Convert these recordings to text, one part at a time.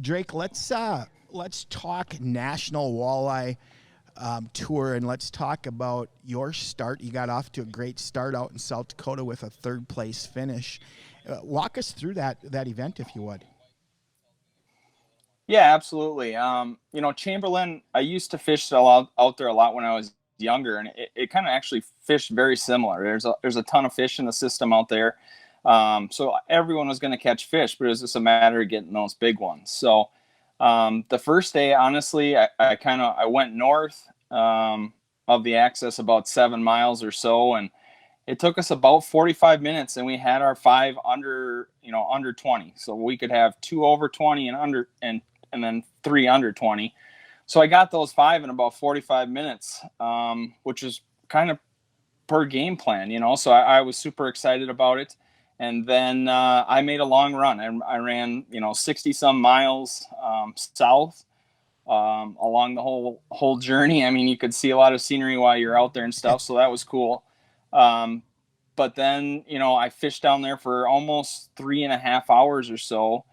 Drake, let's talk National Walleye Tour, and let's talk about your start. You got off to a great start out in South Dakota with a third place finish. Walk us through that event, if you would. Yeah, absolutely. Chamberlain, I used to fish out there a lot when I was younger, and it kind of actually fished very similar. There's a ton of fish in the system out there. So everyone was going to catch fish, but it was just a matter of getting those big ones. So the first day, honestly, I went north of the axis about 7 miles or so, and it took us about 45 minutes, and we had our five under 20. So we could have two over 20 and then three under 20. So I got those five in about 45 minutes, which is kind of per game plan, So I was super excited about it. And then I made a long run, and I ran 60 some miles south along the whole journey. I mean, you could see a lot of scenery while you're out there and stuff, so that was cool. But then I fished down there for almost 3.5 hours or so,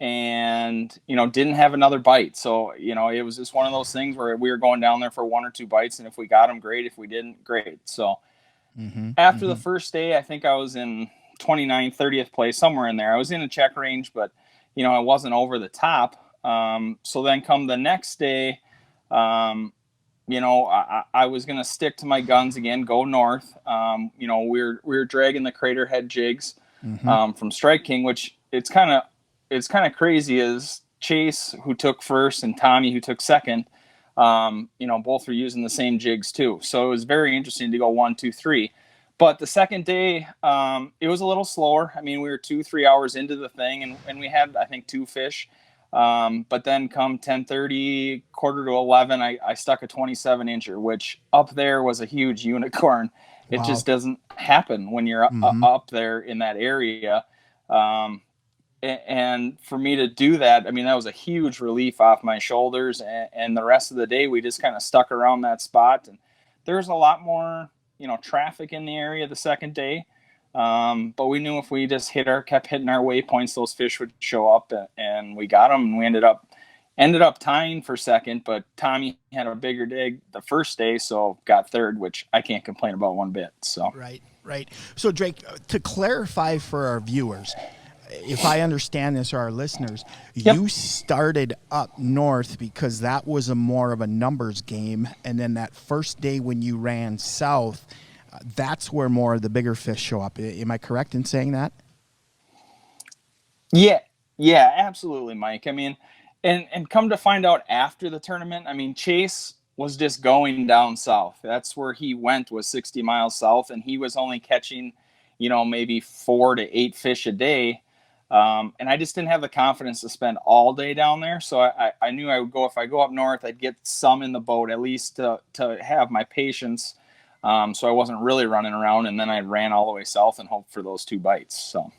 and didn't have another bite. So it was just one of those things where we were going down there for one or two bites, and if we got them, great. If we didn't, great. So after the first day, I think I was in 29th, 30th place, somewhere in there. I was in a check range, but I wasn't over the top. So then come the next day, I was going to stick to my guns again, go north. We were dragging the crater head jigs from Strike King, which it's kind of crazy, is Chase, who took first, and Tommy, who took second, both were using the same jigs too. So it was very interesting to go 1, 2, 3. But the second day, it was a little slower. I mean, we were 2-3 hours into the thing, and we had, I think, 2 fish. But then come 10:30, quarter to 11, I stuck a 27-incher, which up there was a huge unicorn. It just doesn't happen when you're up there in that area. And for me to do that, I mean, that was a huge relief off my shoulders. And the rest of the day, we just kind of stuck around that spot. And there's a lot more, traffic in the area the second day. But we knew if we just kept hitting our waypoints, those fish would show up, and we got them, and we ended up tying for second. But Tommy had a bigger dig the first day, so got third, which I can't complain about one bit. So Right. So Drake, to clarify for our viewers, if I understand this, or our listeners, you started up north because that was more of a numbers game, and then that first day when you ran south, that's where more of the bigger fish show up. Am I correct in saying that? Yeah, absolutely, Mike. I mean, and come to find out after the tournament, I mean, Chase was just going down south. That's where he went, was 60 miles south, and he was only catching, maybe 4 to 8 fish a day. And I just didn't have the confidence to spend all day down there. So I knew I would if I go up north, I'd get some in the boat, at least to have my patience. So I wasn't really running around, and then I ran all the way south and hoped for those 2 bites. So